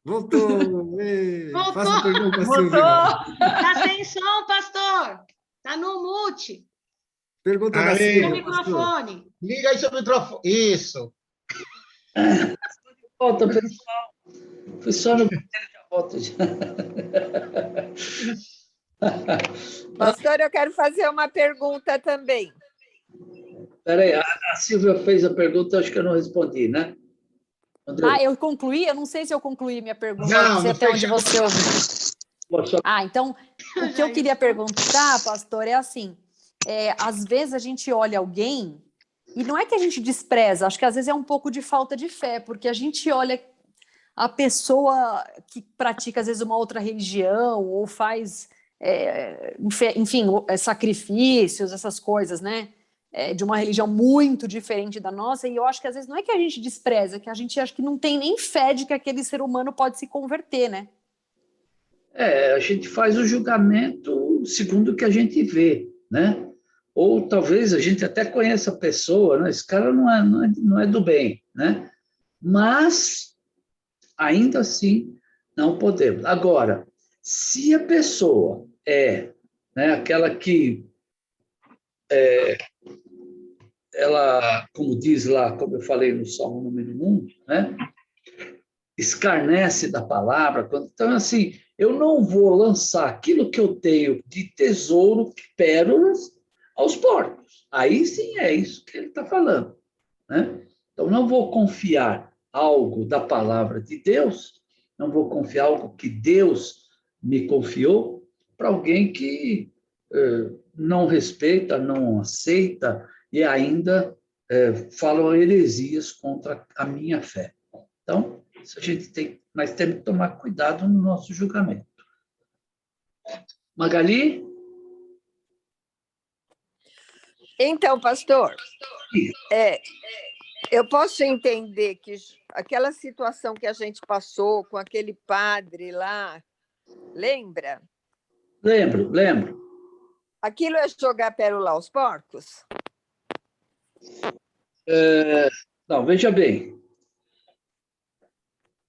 Voltou! Voltou. Faça a pergunta, Voltou. Silvia. Está sem som, pastor. Está no mute. Pergunta da No Aí. Silvia, pastor. microfone. Liga aí seu microfone. Isso. Volta, pessoal. Foi só no... Já volto já. Pastor, eu quero fazer uma pergunta também. Peraí, a Silvia fez a pergunta, acho que eu não respondi, né? André, Eu concluí? Eu não sei se eu concluí minha pergunta. Não, Não sei não até onde fechou. você ouviu. só- Então, o que eu queria perguntar, pastor, é assim, às vezes a gente olha alguém, e não é que a gente despreza, acho que às vezes é um pouco de falta de fé, porque a gente olha a pessoa que pratica, às vezes, uma outra religião, ou faz, enfim, sacrifícios, essas coisas, né? De uma religião muito diferente da nossa, e eu acho que às vezes não é que a gente despreza, que a gente acha que não tem nem fé de que aquele ser humano pode se converter, né? a gente faz o julgamento segundo o que a gente vê, né? Ou talvez a gente até conheça a pessoa, né? Esse cara não é do bem, né? Mas, ainda assim, não podemos. Agora, se a pessoa né, aquela que ela, como diz lá, como eu falei no Salmo número 1, né? Escarnece da palavra. Então, assim, eu não vou lançar aquilo que eu tenho de tesouro, pérolas, aos porcos. Aí sim é isso que ele está falando, né? Então, não vou confiar algo da palavra de Deus, não vou confiar algo que Deus me confiou para alguém que não respeita, não aceita e ainda falam heresias contra a minha fé. Então, nós temos que tomar cuidado no nosso julgamento. Magali? Então, pastor, eu posso entender que aquela situação que a gente passou com aquele padre lá, lembra? Lembro. Aquilo é jogar pérola aos porcos? Não, veja bem.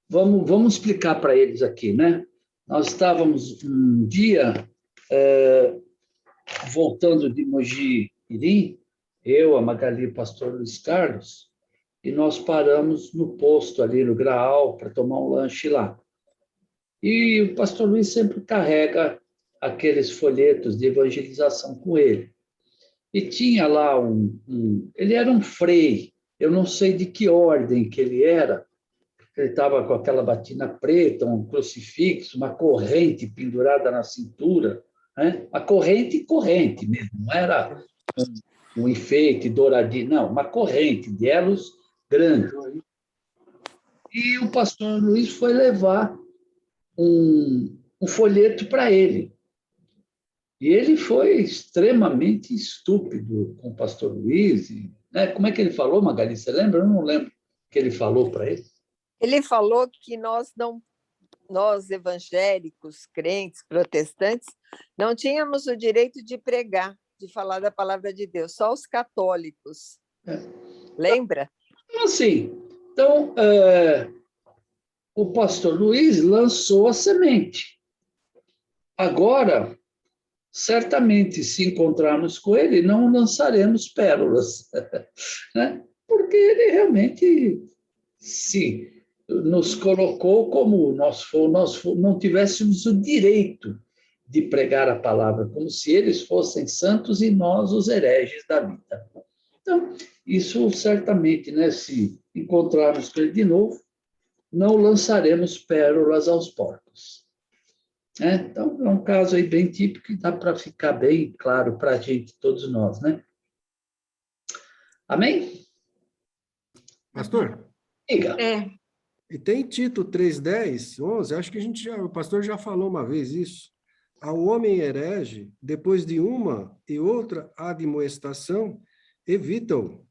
Vamos explicar para eles aqui, né? Nós estávamos um dia voltando de Mogi Mirim, eu, a Magali e o pastor Luiz Carlos, e nós paramos no posto ali no Graal para tomar um lanche lá. E o pastor Luiz sempre carrega aqueles folhetos de evangelização com ele. E tinha lá ele era um frei, eu não sei de que ordem que ele era, ele estava com aquela batina preta, um crucifixo, uma corrente pendurada na cintura, né? Uma corrente mesmo, não era um enfeite douradinho, não, uma corrente de elos grande. E o pastor Luiz foi levar um folheto para ele. E ele foi extremamente estúpido com o pastor Luiz. Né? Como é que ele falou, Magali? Você lembra? Eu não lembro o que ele falou para ele. Ele falou que nós evangélicos, crentes, protestantes, não tínhamos o direito de pregar, de falar da palavra de Deus, só os católicos. Lembra? Assim, então, o pastor Luiz lançou a semente. Agora, certamente, se encontrarmos com ele, não lançaremos pérolas, né? Porque ele realmente nos colocou como nós não tivéssemos o direito de pregar a palavra, como se eles fossem santos e nós os hereges da vida. Então, isso certamente, né, se encontrarmos com ele de novo, não lançaremos pérolas aos porcos. Então, é um caso aí bem típico e dá para ficar bem claro para a gente, todos nós, né? Amém? Pastor? Diga. E tem Tito 3:10, 11, acho que o pastor já falou uma vez isso. Ao homem herege, depois de uma e outra admoestação, evita-o,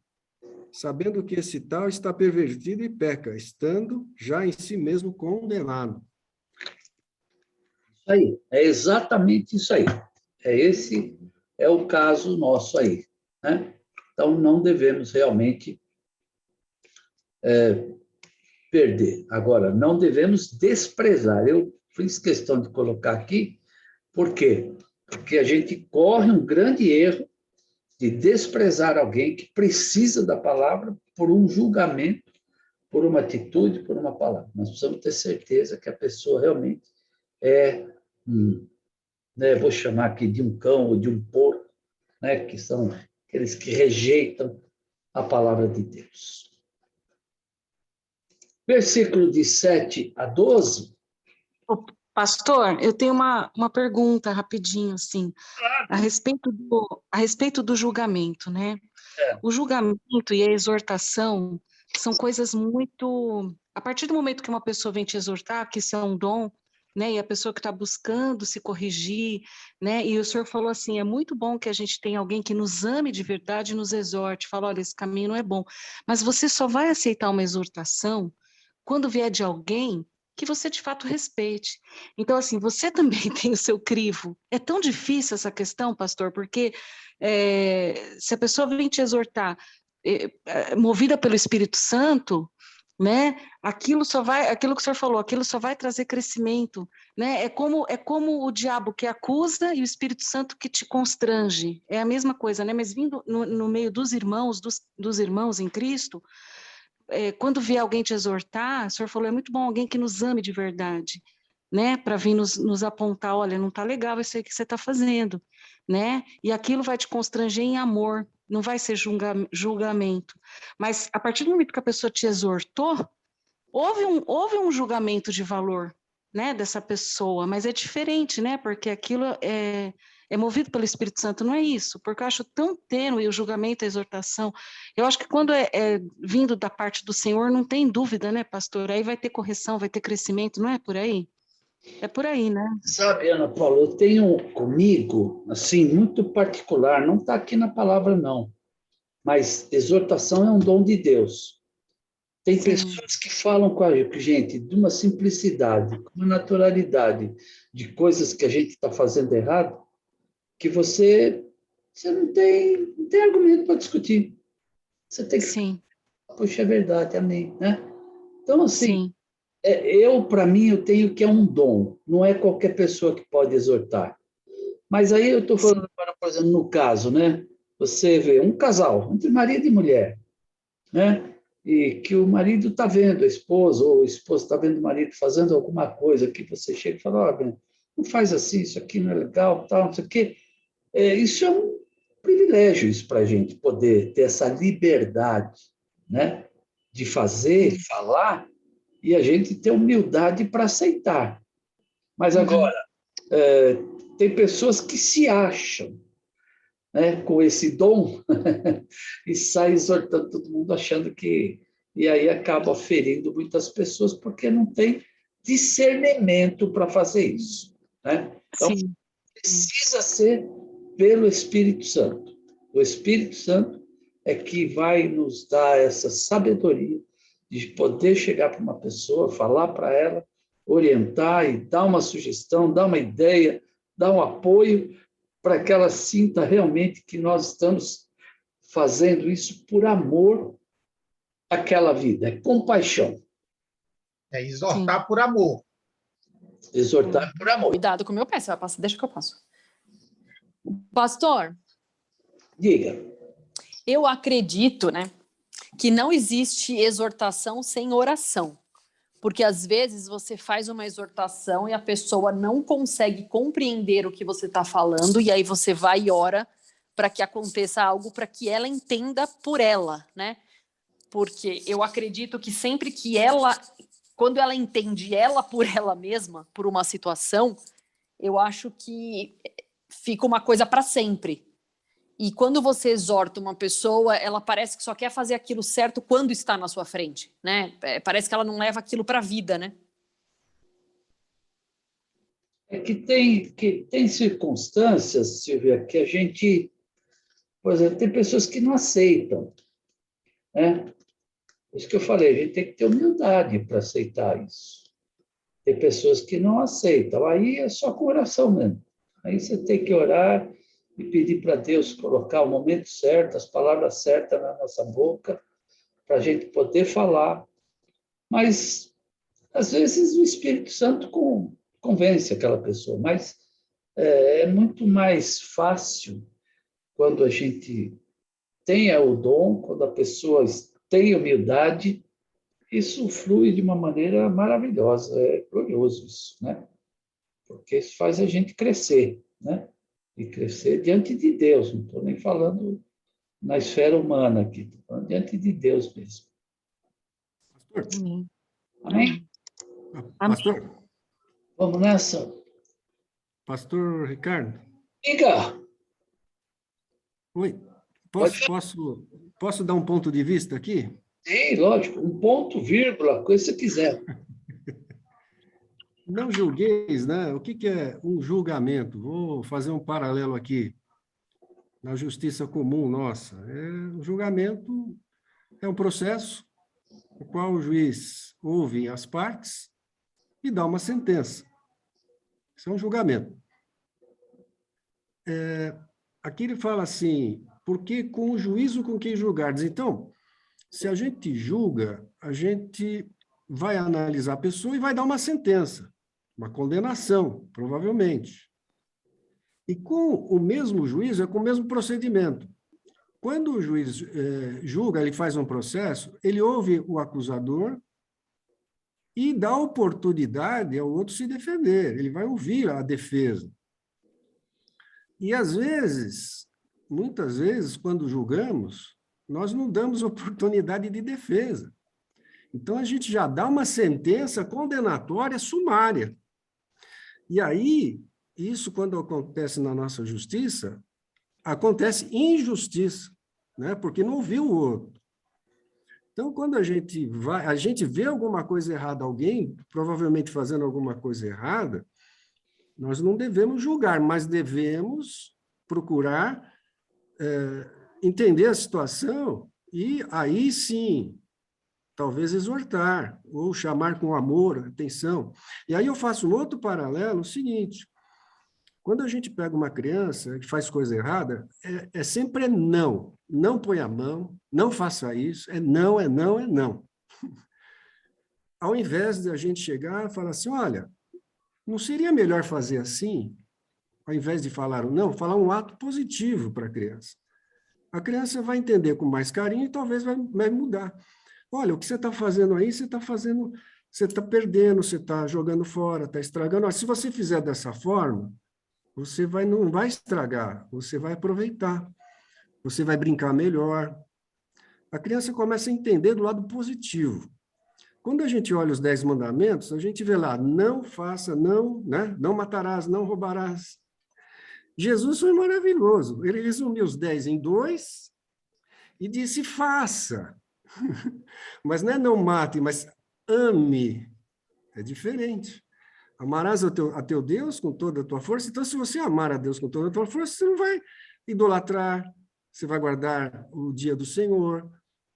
sabendo que esse tal está pervertido e peca, estando já em si mesmo condenado. Isso aí, é exatamente isso aí. Esse é o caso nosso aí, né? Então, não devemos realmente perder. Agora, não devemos desprezar. Eu fiz questão de colocar aqui, por quê? Porque a gente corre um grande erro de desprezar alguém que precisa da palavra por um julgamento, por uma atitude, por uma palavra. Nós precisamos ter certeza que a pessoa realmente é, né, vou chamar aqui de um cão ou de um porco, né, que são aqueles que rejeitam a palavra de Deus. Versículo de 7 a 12. Pastor, eu tenho uma pergunta rapidinho, assim, a respeito do julgamento, né? O julgamento e a exortação são coisas muito... A partir do momento que uma pessoa vem te exortar, que isso é um dom, né? E a pessoa que está buscando se corrigir, né? E o senhor falou assim, é muito bom que a gente tenha alguém que nos ame de verdade e nos exorte, fala, olha, esse caminho não é bom. Mas você só vai aceitar uma exortação quando vier de alguém que você de fato respeite. Então, assim, você também tem o seu crivo. É tão difícil essa questão, pastor, porque se a pessoa vem te exortar, movida pelo Espírito Santo, né? Aquilo que o senhor falou, aquilo só vai trazer crescimento, né? É como o diabo que acusa e o Espírito Santo que te constrange. É a mesma coisa, né? Mas vindo no meio dos irmãos, dos irmãos em Cristo, quando vier alguém te exortar, o senhor falou, é muito bom alguém que nos ame de verdade, né? Para vir nos apontar, olha, não está legal isso aí que você está fazendo, né? E aquilo vai te constranger em amor, não vai ser julgamento. Mas a partir do momento que a pessoa te exortou, houve um julgamento de valor, né, dessa pessoa, mas é diferente, né? Porque aquilo é movido pelo Espírito Santo, não é isso? Porque eu acho tão tênue o julgamento, a exortação. Eu acho que quando é vindo da parte do Senhor, não tem dúvida, né, pastor? Aí vai ter correção, vai ter crescimento, não é por aí? É por aí, né? Sabe, Ana Paula, eu tenho comigo, assim, muito particular, não está aqui na palavra, não, mas exortação é um dom de Deus. Tem Sim. pessoas que falam com a gente de uma simplicidade, com uma naturalidade, de coisas que a gente está fazendo errado, que você não tem argumento para discutir. Você tem que Sim, puxa, é verdade, amém, né? Então, assim, sim, para mim, eu tenho que é um dom, não é qualquer pessoa que pode exortar. Mas aí eu estou falando agora, por exemplo, no caso, né? Você vê um casal, entre marido e mulher, né? E que o marido está vendo a esposa, ou a esposa está vendo o marido fazendo alguma coisa, que você chega e fala, olha, não faz assim, isso aqui não é legal, tal, não sei o quê. Isso é um privilégio isso para a gente, poder ter essa liberdade, né? De fazer, falar, e a gente ter humildade para aceitar. Mas agora, tem pessoas que se acham, né, com esse dom e saem exortando todo mundo achando que... E aí acaba ferindo muitas pessoas porque não tem discernimento para fazer isso, né? Então, sim. precisa ser pelo Espírito Santo. O Espírito Santo é que vai nos dar essa sabedoria de poder chegar para uma pessoa, falar para ela, orientar e dar uma sugestão, dar uma ideia, dar um apoio para que ela sinta realmente que nós estamos fazendo isso por amor àquela vida, é compaixão. É exortar por amor. Exortar por amor. Cuidado com o meu pé, você vai passar, deixa que eu passo. Pastor, Diga. eu acredito, né, que não existe exortação sem oração. Porque às vezes você faz uma exortação e a pessoa não consegue compreender o que você está falando, e aí você vai e ora para que aconteça algo para que ela entenda por ela, né? Porque eu acredito que sempre que quando ela entende ela por ela mesma, por uma situação, eu acho que fica uma coisa para sempre. E quando você exorta uma pessoa, ela parece que só quer fazer aquilo certo quando está na sua frente, né? Parece que ela não leva aquilo para a vida, né? É que tem circunstâncias, Silvia, que a gente... Por exemplo, tem pessoas que não aceitam, né? Isso que eu falei, a gente tem que ter humildade para aceitar isso. Tem pessoas que não aceitam, aí é só com oração mesmo. Aí você tem que orar e pedir para Deus colocar o momento certo, as palavras certas na nossa boca, para a gente poder falar Mas, às vezes, o Espírito Santo convence aquela pessoa, mas é muito mais fácil quando a gente tem o dom, quando a pessoa tem humildade, isso flui de uma maneira maravilhosa, é glorioso isso, né? Porque isso faz a gente crescer, né? E crescer diante de Deus, não estou nem falando na esfera humana aqui, estou falando diante de Deus mesmo. Amém. Amém? Pastor, Vamos nessa? Pastor Ricardo, Diga! oi, Pode posso dar um ponto de vista aqui? Sim, lógico, um ponto, vírgula, coisa que você quiser. Não julgueis, né? O que é um julgamento? Vou fazer um paralelo aqui na justiça comum nossa. O julgamento é um processo no qual o juiz ouve as partes e dá uma sentença. Isso é um julgamento. Aqui ele fala assim, porque com o juízo com quem julgardes. Então, se a gente julga, a gente vai analisar a pessoa e vai dar uma sentença, uma condenação, provavelmente. E com o mesmo juízo, é com o mesmo procedimento. Quando o juiz julga, ele faz um processo, ele ouve o acusador e dá oportunidade ao outro se defender, ele vai ouvir a defesa. E, às vezes, muitas vezes, quando julgamos, nós não damos oportunidade de defesa. Então, a gente já dá uma sentença condenatória sumária. E aí, isso, quando acontece na nossa justiça, acontece injustiça, né? Porque não ouviu o outro. Então, quando a gente vê alguma coisa errada, alguém provavelmente fazendo alguma coisa errada, nós não devemos julgar, mas devemos procurar entender a situação e aí sim, talvez exortar ou chamar com amor, atenção. E aí eu faço um outro paralelo, o seguinte, quando a gente pega uma criança que faz coisa errada, sempre não. Não põe a mão, não faça isso, é não, é não, é não. Ao invés de a gente chegar e falar assim, olha, não seria melhor fazer assim? Ao invés de falar o não, falar um ato positivo para a criança. A criança vai entender com mais carinho e talvez vai mudar. Olha, o que você está fazendo aí, você está perdendo, você está jogando fora, está estragando. Olha, se você fizer dessa forma, você não vai estragar, você vai aproveitar, você vai brincar melhor. A criança começa a entender do lado positivo. Quando a gente olha os 10 mandamentos, a gente vê lá, não faça, não, né? Não matarás, não roubarás. Jesus foi maravilhoso. Ele resumiu os 10 em 2 e disse, faça. Mas não é não mate, mas ame. É diferente. Amarás a teu Deus com toda a tua força. Então, se você amar a Deus com toda a tua força, você não vai idolatrar, você vai guardar o dia do Senhor,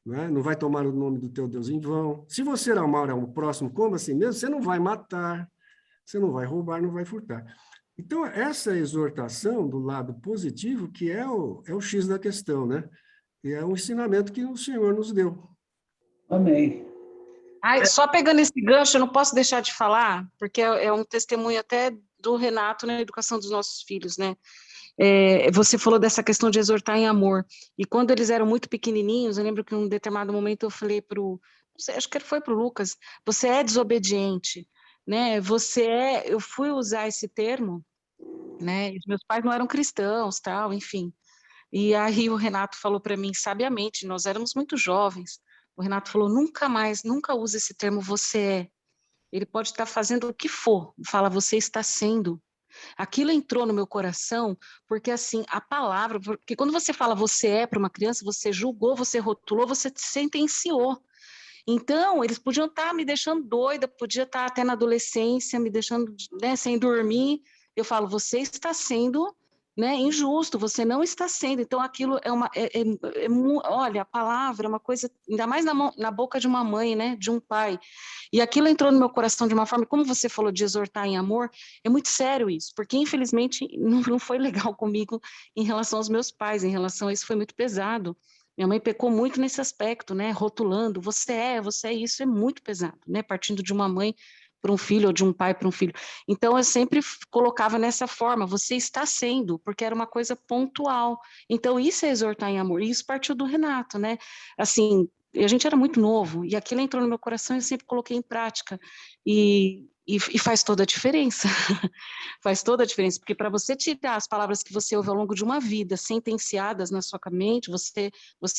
não vai tomar o nome do teu Deus em vão. Se você amar ao próximo como assim mesmo, você não vai matar, você não vai roubar, não vai furtar. Então, essa exortação do lado positivo, que é o X da questão, né? E é um ensinamento que o Senhor nos deu. Amém. Ai, só pegando esse gancho, eu não posso deixar de falar, porque é um testemunho até do Renato na educação dos nossos filhos, né? Você falou dessa questão de exortar em amor, e quando eles eram muito pequenininhos, eu lembro que em um determinado momento eu falei acho que foi para o Lucas, você é desobediente, né? Eu fui usar esse termo, né? Os meus pais não eram cristãos, tal, enfim. E aí o Renato falou para mim, sabiamente, nós éramos muito jovens, o Renato falou, nunca use esse termo você é. Ele pode estar fazendo o que for, fala você está sendo. Aquilo entrou no meu coração, porque assim, a palavra, porque quando você fala você é para uma criança, você julgou, você rotulou, você sentenciou. Então, eles podiam estar me deixando doida, podia estar até na adolescência, me deixando, né, sem dormir. Eu falo, você está sendo, né, injusto, você não está sendo. Então, aquilo olha, a palavra é uma coisa, ainda mais na boca de uma mãe, né, de um pai. E aquilo entrou no meu coração de uma forma, como você falou de exortar em amor, é muito sério isso, porque infelizmente não foi legal comigo em relação aos meus pais, em relação a isso foi muito pesado. Minha mãe pecou muito nesse aspecto, né? Rotulando, você é isso, é muito pesado, né? Partindo de uma mãe para um filho ou de um pai para um filho. Então eu sempre colocava nessa forma, você está sendo, porque era uma coisa pontual. Então isso é exortar em amor. E isso partiu do Renato, né? Assim, a gente era muito novo e aquilo entrou no meu coração e eu sempre coloquei em prática. E faz toda a diferença. Faz toda a diferença, porque para você tirar as palavras que você ouve ao longo de uma vida, sentenciadas na sua mente, você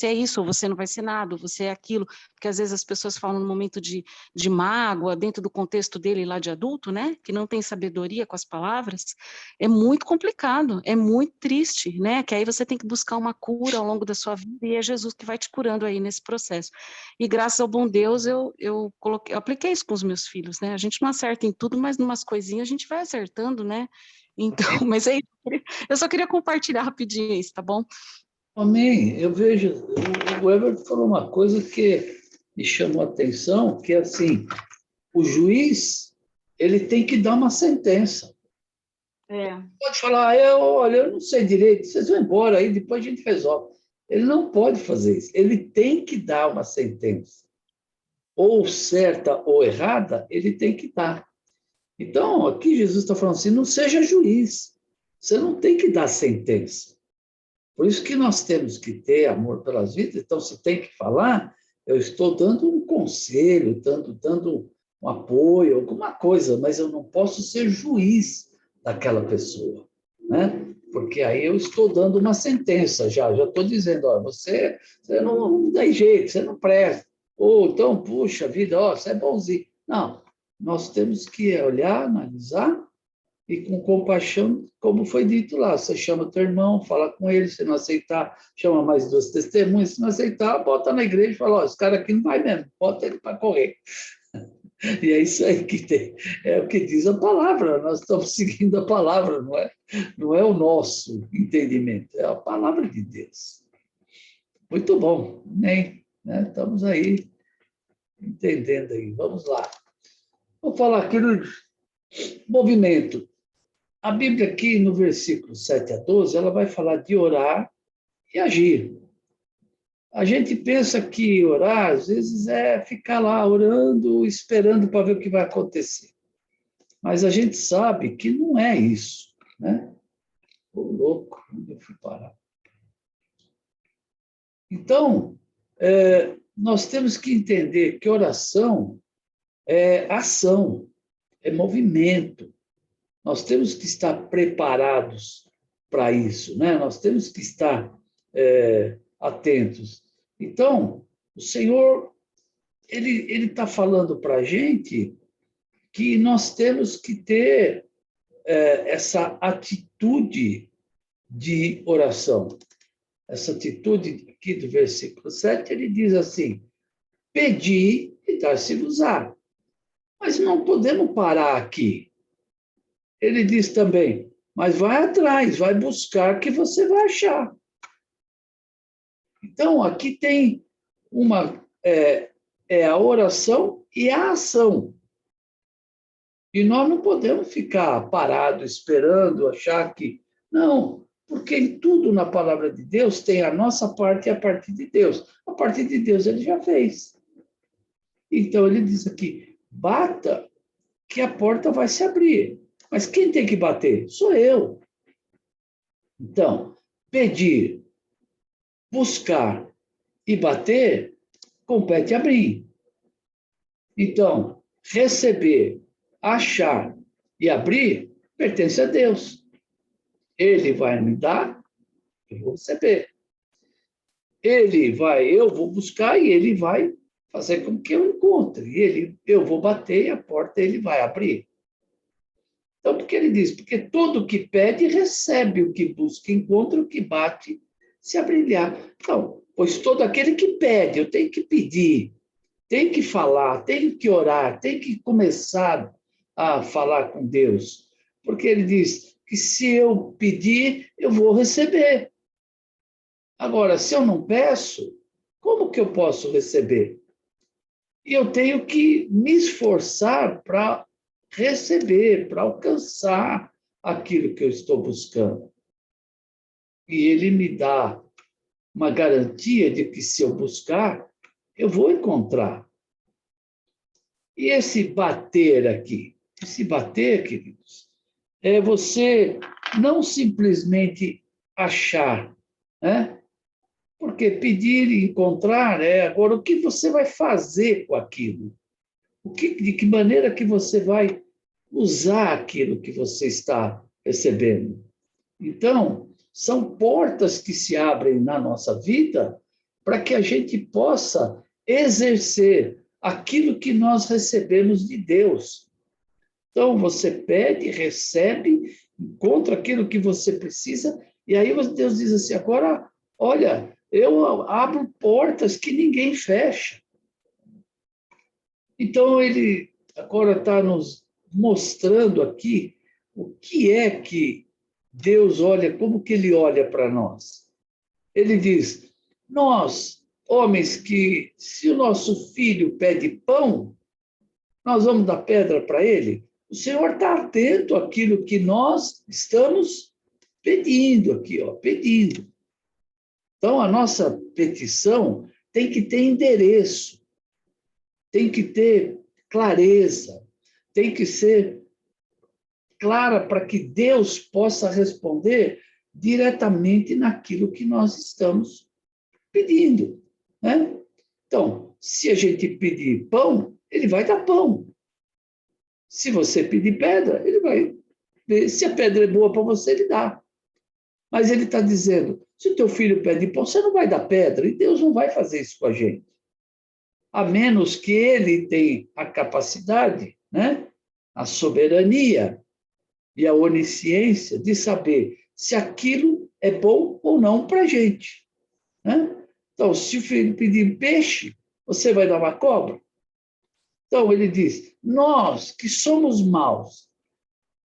é isso, ou você não vai ser nada, ou você é aquilo, porque às vezes as pessoas falam no momento de mágoa, dentro do contexto dele lá de adulto, né, que não tem sabedoria com as palavras, é muito complicado, é muito triste, né, que aí você tem que buscar uma cura ao longo da sua vida, e é Jesus que vai te curando aí nesse processo. E graças ao bom Deus, eu apliquei isso com os meus filhos, né, a gente não acerta em tudo, mas numas coisinhas a gente vai acertando, né? Então, mas aí eu só queria compartilhar rapidinho isso, tá bom? Amém. Eu vejo, o Everton falou uma coisa que me chamou a atenção, que é assim, o juiz, ele tem que dar uma sentença. É. Pode falar, olha, eu não sei direito, vocês vão embora aí, depois a gente resolve. Ele não pode fazer isso, ele tem que dar uma sentença. Ou certa ou errada, ele tem que dar. Então, aqui Jesus está falando assim, não seja juiz, você não tem que dar sentença. Por isso que nós temos que ter amor pelas vidas, então se tem que falar, eu estou dando um conselho, dando um apoio, alguma coisa, mas eu não posso ser juiz daquela pessoa, né? Porque aí eu estou dando uma sentença, já estou dizendo, ó, você não dá jeito, você não presta, ou então, puxa vida, ó, você é bonzinho. Não, nós temos que olhar, analisar, e com compaixão, como foi dito lá, você chama teu irmão, fala com ele, se não aceitar, chama mais 2 testemunhas, se não aceitar, bota na igreja e fala, ó, esse cara aqui não vai mesmo, bota ele para correr. E é isso aí que tem, é o que diz a palavra, nós estamos seguindo a palavra, não é o nosso entendimento, é a palavra de Deus. Muito bom, né? Estamos aí entendendo aí, vamos lá. Vou falar aqui do movimento. A Bíblia aqui, no versículo 7 a 12, ela vai falar de orar e agir. A gente pensa que orar, às vezes, é ficar lá orando, esperando para ver o que vai acontecer. Mas a gente sabe que não é isso, né? Ô, louco, onde eu fui parar? Então, nós temos que entender que oração é ação, é movimento. Nós temos que estar preparados para isso, né? Nós temos que estar atentos. Então, o Senhor, ele está falando para a gente que nós temos que ter essa atitude de oração. Essa atitude aqui do versículo 7, ele diz assim, pedi e dar-se-vos-á. Mas não podemos parar aqui. Ele diz também, mas vai atrás, vai buscar que você vai achar. Então, aqui tem a oração e a ação. E nós não podemos ficar parados, esperando, achar que... Não, porque em tudo na palavra de Deus tem a nossa parte e a parte de Deus. A parte de Deus ele já fez. Então, ele diz aqui, bata que a porta vai se abrir. Mas quem tem que bater? Sou eu. Então, pedir, buscar e bater, compete abrir. Então, receber, achar e abrir, pertence a Deus. Ele vai me dar, eu vou receber. Eu vou buscar e ele vai fazer com que eu encontre. Eu vou bater e a porta ele vai abrir. Então, porque ele diz, porque todo que pede, recebe, o que busca, encontra, o que bate, se abrirá. Então, pois todo aquele que pede, eu tenho que pedir, tenho que falar, tenho que orar, tenho que começar a falar com Deus. Porque ele diz que se eu pedir, eu vou receber. Agora, se eu não peço, como que eu posso receber? E eu tenho que me esforçar para receber, para alcançar aquilo que eu estou buscando. E ele me dá uma garantia de que, se eu buscar, eu vou encontrar. E esse bater aqui? Esse bater, queridos, é você não simplesmente achar, né? Porque pedir e encontrar agora o que você vai fazer com aquilo? De que maneira que você vai usar aquilo que você está recebendo? Então, são portas que se abrem na nossa vida para que a gente possa exercer aquilo que nós recebemos de Deus. Então, você pede, recebe, encontra aquilo que você precisa, e aí Deus diz assim, agora, olha, eu abro portas que ninguém fecha. Então, ele agora está nos mostrando aqui o que é que Deus olha, como que ele olha para nós. Ele diz, nós, homens, que se o nosso filho pede pão, nós vamos dar pedra para ele? O Senhor está atento àquilo que nós estamos pedindo aqui, pedindo. Então, a nossa petição tem que ter endereço, tem que ter clareza, tem que ser clara para que Deus possa responder diretamente naquilo que nós estamos pedindo, né? Então, se a gente pedir pão, ele vai dar pão. Se você pedir pedra, ele vai ver. Se a pedra é boa para você, ele dá. Mas ele está dizendo, se o teu filho pede pão, você não vai dar pedra, e Deus não vai fazer isso com a gente. A menos que ele tenha a capacidade, né, a soberania e a onisciência de saber se aquilo é bom ou não para a gente, né? Então, se o filho pedir peixe, você vai dar uma cobra? Então, ele diz, nós que somos maus,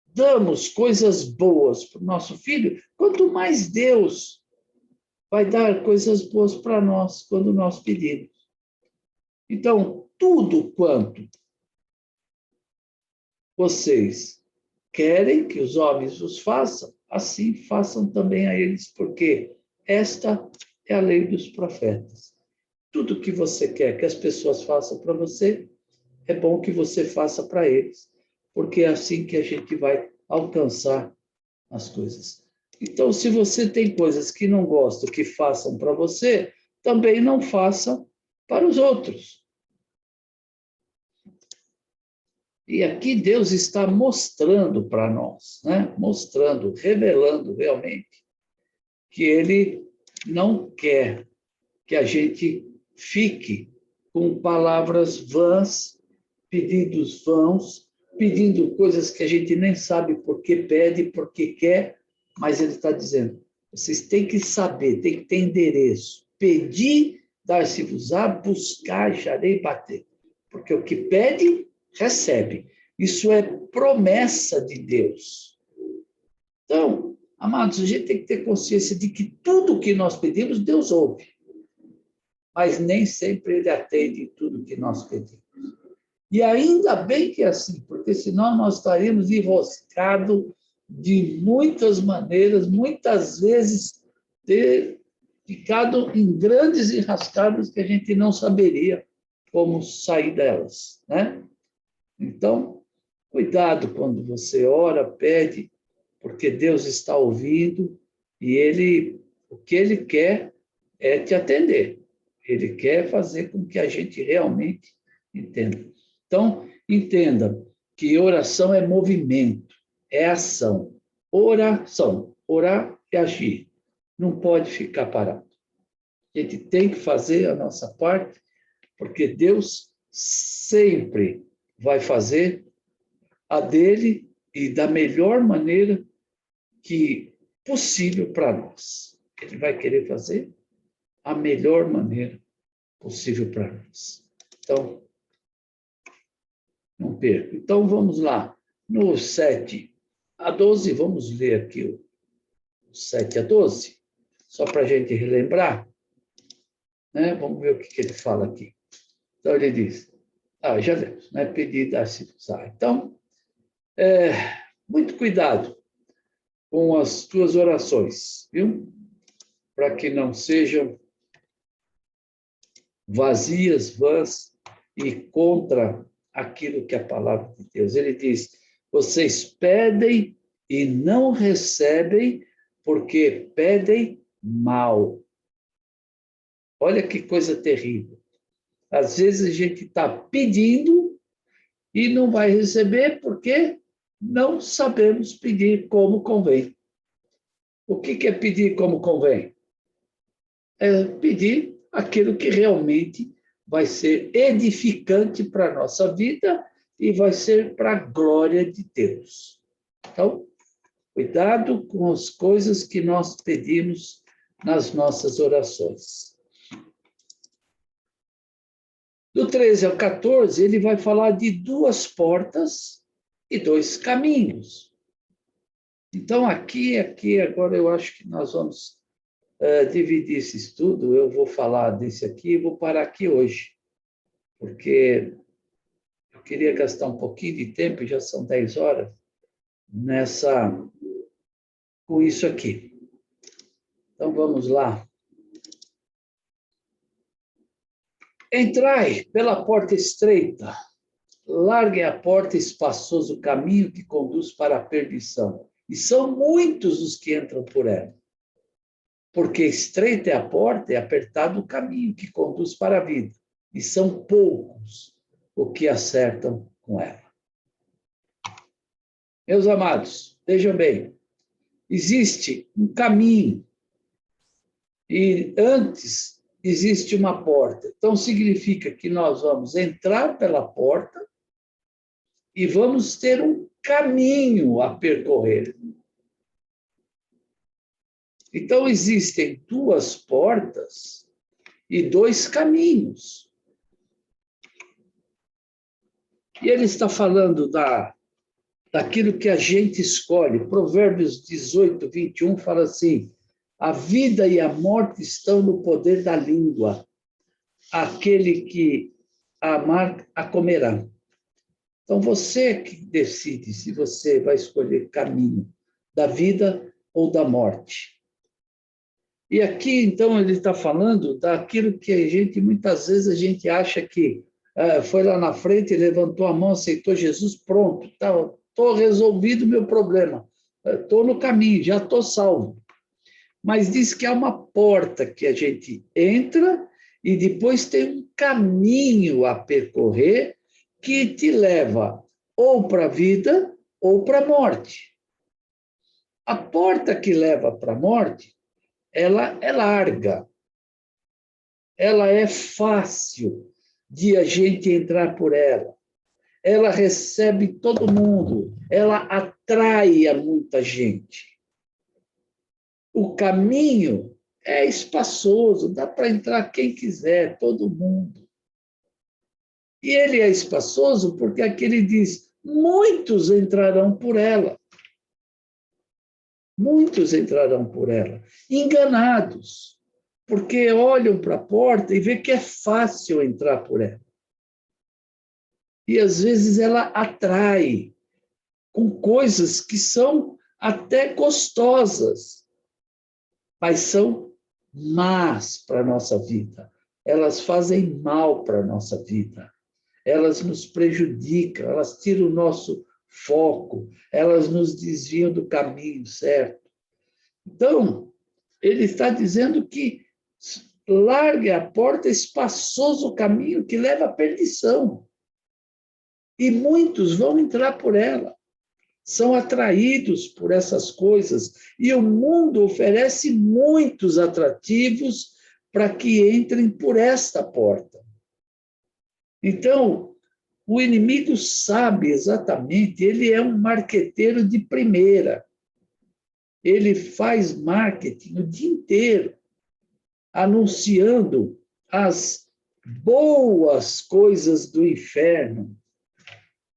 damos coisas boas para o nosso filho, quanto mais Deus vai dar coisas boas para nós quando nós pedimos. Então, tudo quanto vocês querem que os homens os façam, assim façam também a eles, porque esta é a lei dos profetas. Tudo que você quer que as pessoas façam para você, é bom que você faça para eles, porque é assim que a gente vai alcançar as coisas. Então, se você tem coisas que não gosta que façam para você, também não faça para os outros. E aqui Deus está mostrando para nós, né? Mostrando, revelando realmente que Ele não quer que a gente fique com palavras vãs, pedidos vãos, pedindo coisas que a gente nem sabe por que pede, por que quer, mas Ele está dizendo, vocês têm que saber, têm que ter endereço. Pedir, dar-se-vos-á, buscar, acharei, bater. Porque o que pede, recebe. Isso é promessa de Deus. Então, amados, a gente tem que ter consciência de que tudo que nós pedimos, Deus ouve. Mas nem sempre Ele atende tudo que nós pedimos. E ainda bem que é assim, porque senão nós estaríamos enroscados de muitas maneiras, muitas vezes ter ficado em grandes enrascadas que a gente não saberia como sair delas, né? Então, cuidado quando você ora, pede, porque Deus está ouvindo e o que Ele quer é te atender. Ele quer fazer com que a gente realmente entenda. Então, entenda que oração é movimento, é ação. Oração, orar é agir. Não pode ficar parado. A gente tem que fazer a nossa parte, porque Deus sempre vai fazer a dele e da melhor maneira que possível para nós. Ele vai querer fazer a melhor maneira possível para nós. Então, não perca. Então, vamos lá. No 7 a 12, vamos ler aqui o 7 a 12, só para a gente relembrar. Né? Vamos ver o que ele fala aqui. Então, ele diz, já vemos, né? Pedir, dar-se-vos-á. Então, muito cuidado com as tuas orações, viu? para que não sejam vazias, vãs e contra aquilo que é a palavra de Deus. Ele diz: vocês pedem e não recebem, porque pedem mal. Olha que coisa terrível. Às vezes a gente está pedindo e não vai receber porque não sabemos pedir como convém. O que é pedir como convém? É pedir aquilo que realmente vai ser edificante para a nossa vida e vai ser para a glória de Deus. Então, cuidado com as coisas que nós pedimos nas nossas orações. Do 13 ao 14, ele vai falar de 2 portas e 2 caminhos. Então, aqui, agora eu acho que nós vamos dividir esse estudo. Eu vou falar desse aqui e vou parar aqui hoje, porque eu queria gastar um pouquinho de tempo, já são 10 horas, com isso aqui. Então, vamos lá. Entrai pela porta estreita, largue a porta, espaçoso o caminho que conduz para a perdição, e são muitos os que entram por ela. Porque estreita é a porta e apertado o caminho que conduz para a vida, e são poucos os que acertam com ela. Meus amados, vejam bem, existe um caminho, e antes existe uma porta. Então, significa que nós vamos entrar pela porta e vamos ter um caminho a percorrer. Então, existem 2 portas e 2 caminhos. E ele está falando daquilo que a gente escolhe. Provérbios 18, 21 fala assim: a vida e a morte estão no poder da língua. Aquele que a amar, a comerá. Então, você que decide se você vai escolher caminho da vida ou da morte. E aqui, então, ele está falando daquilo que muitas vezes, a gente acha que foi lá na frente, levantou a mão, aceitou Jesus, pronto, estou resolvido o meu problema, estou no caminho, já estou salvo. Mas diz que há uma porta que a gente entra e depois tem um caminho a percorrer que te leva ou para a vida ou para a morte. A porta que leva para a morte, ela é larga, ela é fácil de a gente entrar por ela, ela recebe todo mundo, ela atrai a muita gente. O caminho é espaçoso, dá para entrar quem quiser, todo mundo. E ele é espaçoso porque aqui ele diz: muitos entrarão por ela. Muitos entrarão por ela, enganados, porque olham para a porta e vê que é fácil entrar por ela. E às vezes ela atrai com coisas que são até gostosas, mas são más para a nossa vida. Elas fazem mal para a nossa vida. Elas nos prejudicam, elas tiram o nosso foco, elas nos desviam do caminho certo. Então, ele está dizendo que largue a porta, espaçoso o caminho que leva à perdição. E muitos vão entrar por ela. São atraídos por essas coisas. E o mundo oferece muitos atrativos para que entrem por esta porta. Então, o inimigo sabe exatamente, ele é um marqueteiro de primeira. Ele faz marketing o dia inteiro, anunciando as boas coisas do inferno,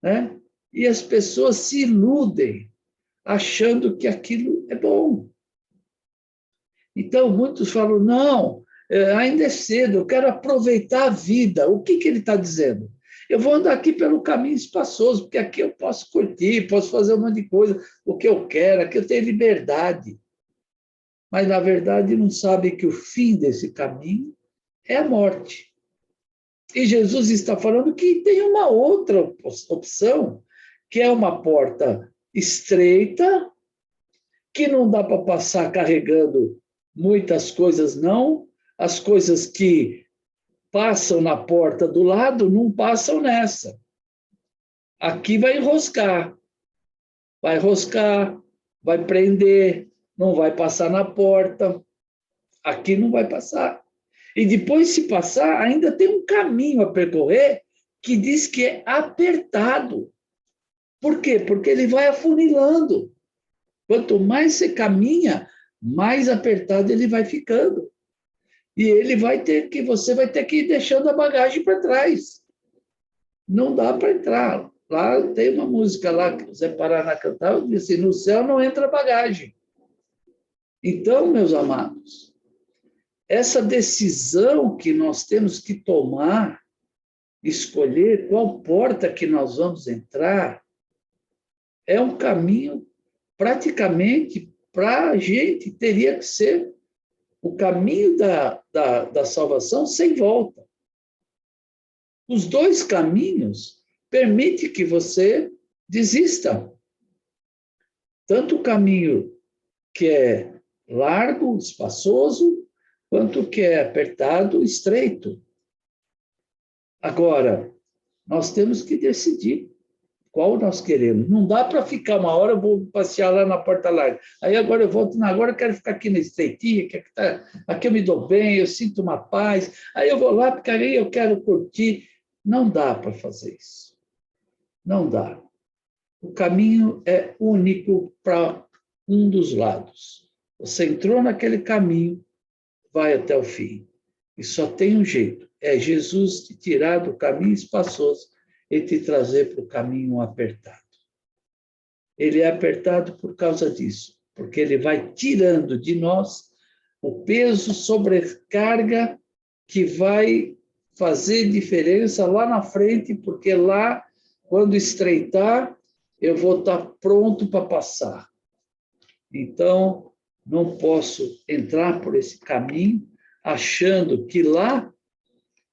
né? E as pessoas se iludem, achando que aquilo é bom. Então, muitos falam, não, ainda é cedo, eu quero aproveitar a vida. O que ele está dizendo? Eu vou andar aqui pelo caminho espaçoso, porque aqui eu posso curtir, posso fazer um monte de coisa, o que eu quero, aqui eu tenho liberdade. mas na verdade não sabem que o fim desse caminho é a morte. E Jesus está falando que tem uma outra opção, que é uma porta estreita, que não dá para passar carregando muitas coisas, não. As coisas que passam na porta do lado não passam nessa. Aqui vai enroscar, vai prender, não vai passar na porta. Aqui não vai passar. E depois, se passar, ainda tem um caminho a percorrer que diz que é apertado. Por quê? Porque ele vai afunilando. Quanto mais você caminha, mais apertado ele vai ficando. E você vai ter que ir deixando a bagagem para trás. Não dá para entrar. Lá tem uma música lá que o Zé Paraná cantava, diz assim, no céu não entra bagagem. Então, meus amados, essa decisão que nós temos que tomar, escolher qual porta que nós vamos entrar, é um caminho praticamente para a gente, teria que ser o caminho da salvação sem volta. Os dois caminhos permitem que você desista. Tanto o caminho que é largo, espaçoso, quanto o que é apertado, estreito. Agora, nós temos que decidir qual nós queremos. Não dá para ficar uma hora, eu vou passear lá na porta larga. Aí agora eu volto, agora eu quero ficar aqui na estreitinha, aqui eu me dou bem, eu sinto uma paz. Aí eu vou lá, porque aí eu quero curtir. Não dá para fazer isso. Não dá. O caminho é único para um dos lados. Você entrou naquele caminho, vai até o fim. E só tem um jeito, é Jesus te tirar do caminho espaçoso e te trazer para o caminho apertado. Ele é apertado por causa disso, porque ele vai tirando de nós o peso, sobrecarga que vai fazer diferença lá na frente, porque lá, quando estreitar, eu vou estar pronto para passar. Então, não posso entrar por esse caminho achando que lá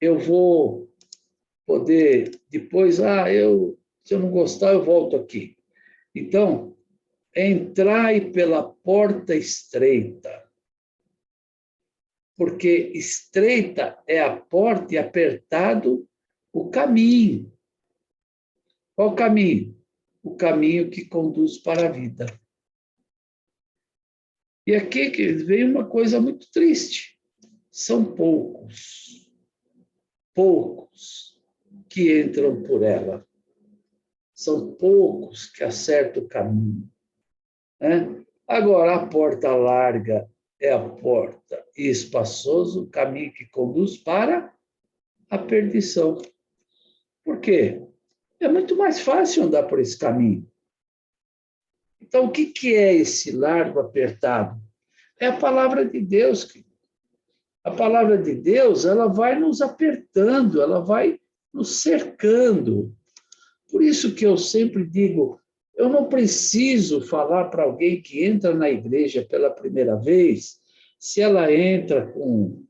eu vou poder depois, se eu não gostar, eu volto aqui. Então, entrai pela porta estreita, porque estreita é a porta e apertado o caminho. Qual caminho? O caminho que conduz para a vida. E aqui vem uma coisa muito triste. São poucos que entram por ela. São poucos que acertam o caminho. Né? Agora, a porta larga é a porta e espaçoso, o caminho que conduz para a perdição. Por quê? É muito mais fácil andar por esse caminho. Então, o que é esse largo apertado? É a palavra de Deus. A palavra de Deus, ela vai nos apertando, ela vai nos cercando. Por isso que eu sempre digo, eu não preciso falar para alguém que entra na igreja pela primeira vez, se ela entra com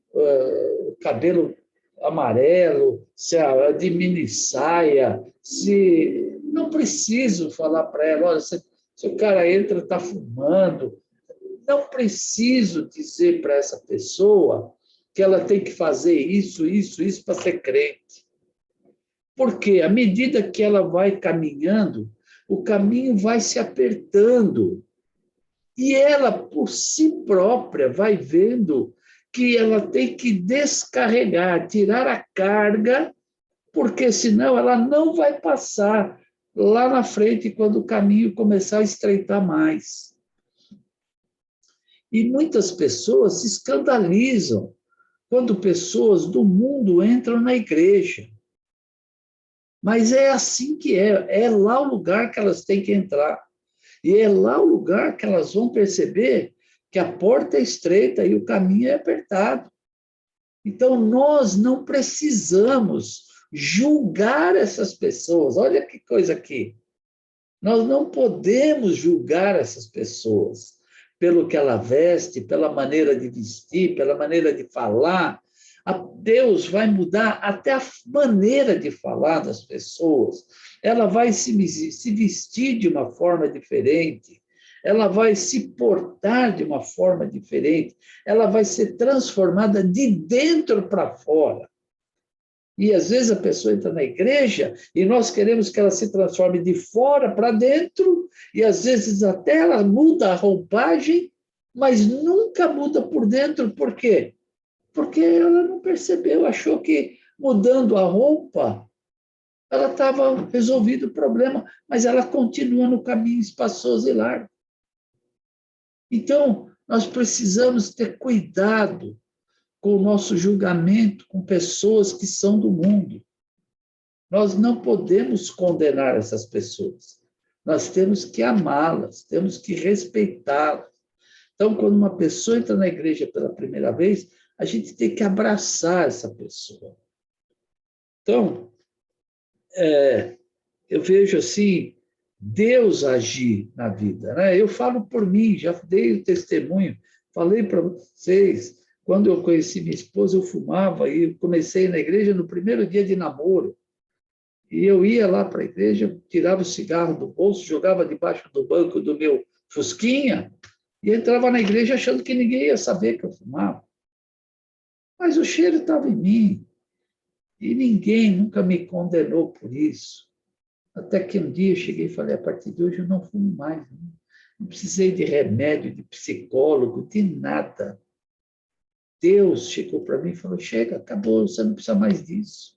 cabelo amarelo, se ela de mini saia, se... Não preciso falar para ela, olha, se o cara entra, está fumando. Não preciso dizer para essa pessoa que ela tem que fazer isso para ser crente. Porque à medida que ela vai caminhando, o caminho vai se apertando. E ela, por si própria, vai vendo que ela tem que descarregar, tirar a carga, porque senão ela não vai passar lá na frente quando o caminho começar a estreitar mais. E muitas pessoas se escandalizam quando pessoas do mundo entram na igreja. Mas é assim que é lá o lugar que elas têm que entrar. E é lá o lugar que elas vão perceber que a porta é estreita e o caminho é apertado. Então, nós não precisamos julgar essas pessoas. Olha que coisa aqui. Nós não podemos julgar essas pessoas, pelo que ela veste, pela maneira de vestir, pela maneira de falar. Deus vai mudar até a maneira de falar das pessoas. Ela vai se vestir de uma forma diferente. Ela vai se portar de uma forma diferente. Ela vai ser transformada de dentro para fora. E, às vezes, a pessoa entra na igreja e nós queremos que ela se transforme de fora para dentro, e, às vezes, até ela muda a roupagem, mas nunca muda por dentro. Por quê? Porque ela não percebeu, achou que mudando a roupa, ela estava resolvido o problema, mas ela continua no caminho espaçoso e largo. Então, nós precisamos ter cuidado com o nosso julgamento com pessoas que são do mundo. Nós não podemos condenar essas pessoas. Nós temos que amá-las, temos que respeitá-las. Então, quando uma pessoa entra na igreja pela primeira vez, a gente tem que abraçar essa pessoa. Então, eu vejo assim, Deus agir na vida, né? Eu falo por mim, já dei o testemunho, falei para vocês, quando eu conheci minha esposa, eu fumava e comecei na igreja no primeiro dia de namoro. E eu ia lá para a igreja, tirava o cigarro do bolso, jogava debaixo do banco do meu Fusquinha e entrava na igreja achando que ninguém ia saber que eu fumava. Mas o cheiro estava em mim e ninguém nunca me condenou por isso. Até que um dia eu cheguei e falei, a partir de hoje eu não fumo mais. Não precisei de remédio, de psicólogo, de nada. Deus chegou para mim e falou, chega, acabou, você não precisa mais disso.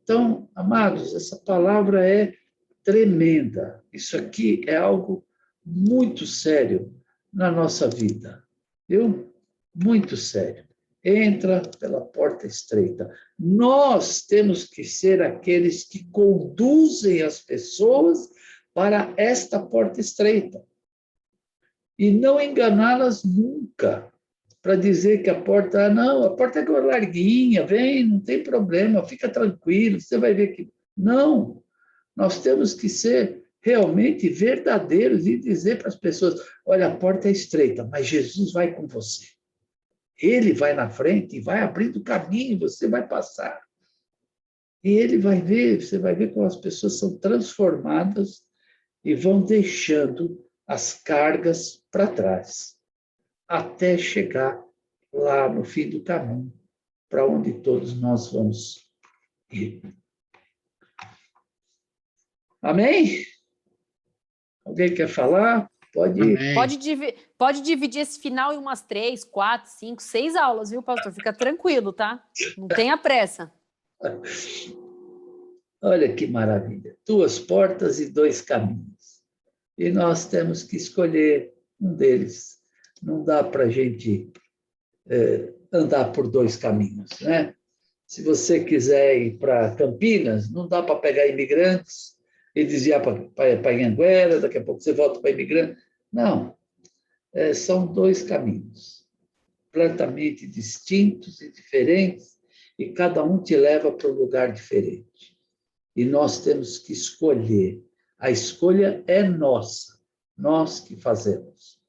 Então, amados, essa palavra é tremenda. Isso aqui é algo muito sério na nossa vida. Muito sério. Entra pela porta estreita. Nós temos que ser aqueles que conduzem as pessoas para esta porta estreita. E não enganá-las nunca. Para dizer que a porta é larguinha, vem, não tem problema, fica tranquilo, você vai ver que... Não, nós temos que ser realmente verdadeiros e dizer para as pessoas, olha, a porta é estreita, mas Jesus vai com você. Ele vai na frente e vai abrindo o caminho, você vai passar. E ele vai ver, você vai ver como as pessoas são transformadas e vão deixando as cargas para trás, até chegar lá no fim do caminho, para onde todos nós vamos ir. Amém? Alguém quer falar? Pode ir. Pode dividir esse final em umas 3, 4, 5, 6 aulas, viu, pastor? Fica tranquilo, tá? Não tenha pressa. Olha que maravilha. 2 portas e 2 caminhos. E nós temos que escolher um deles. Não dá para a gente andar por 2 caminhos, né? Se você quiser ir para Campinas, não dá para pegar Imigrantes e desviar para Anhanguera, daqui a pouco você volta para Imigrantes. Não. São 2 caminhos, completamente distintos e diferentes, e cada um te leva para um lugar diferente. E nós temos que escolher. A escolha é nossa, nós que fazemos.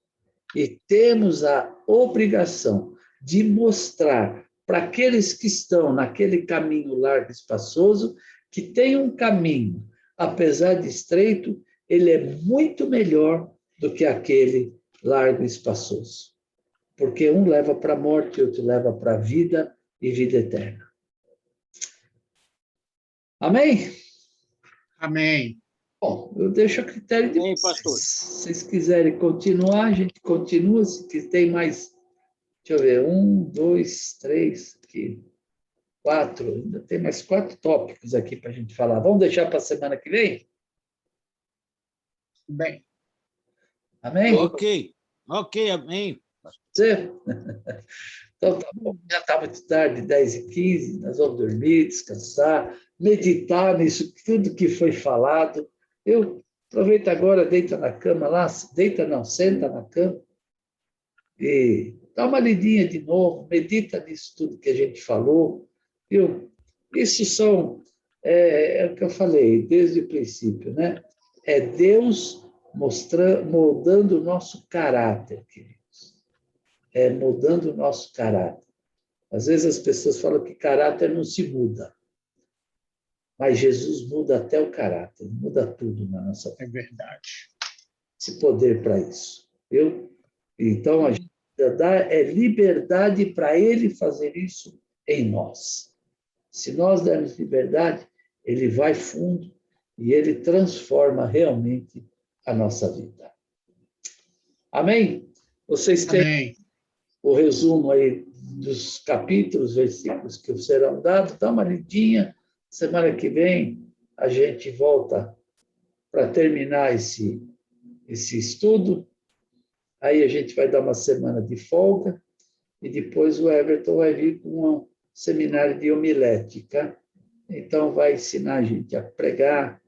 E temos a obrigação de mostrar para aqueles que estão naquele caminho largo e espaçoso que tem um caminho, apesar de estreito, ele é muito melhor do que aquele largo e espaçoso. Porque um leva para a morte, outro leva para a vida e vida eterna. Amém? Amém. Bom, eu deixo a critério de Amém, vocês. pastor. Se vocês quiserem continuar, a gente continua. Se tem mais, deixa eu ver, 1, 2, 3, aqui, 4. Ainda tem mais 4 tópicos aqui para a gente falar. Vamos deixar para a semana que vem? Bem. Amém? Ok, amém. Você? Então, tá bom. Já está muito tarde, 10h15, nós vamos dormir, descansar, meditar nisso tudo que foi falado. Eu aproveito agora, deita na cama lá, deita não, senta na cama e dá uma lidinha de novo, medita nisso tudo que a gente falou. Isso são, é o que eu falei desde o princípio, né? É Deus moldando o nosso caráter, queridos. Mudando o nosso caráter. Às vezes as pessoas falam que caráter não se muda. Mas Jesus muda até o caráter, muda tudo na nossa vida. É verdade. Esse poder para isso. Então, a gente dá liberdade para Ele fazer isso em nós. Se nós dermos liberdade, Ele vai fundo e Ele transforma realmente a nossa vida. Amém? Vocês têm Amém. o resumo aí dos capítulos, versículos que serão dados. Dá uma lidinha. Semana que vem a gente volta para terminar esse estudo. Aí a gente vai dar uma semana de folga e depois o Everton vai vir com um seminário de homilética. Então vai ensinar a gente a pregar.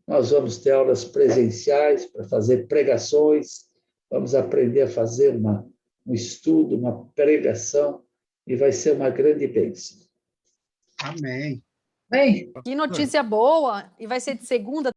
Nós vamos ter aulas presenciais para fazer pregações. Vamos aprender a fazer um estudo, uma pregação e vai ser uma grande bênção. Amém. Bem, Que notícia boa! E vai ser de segunda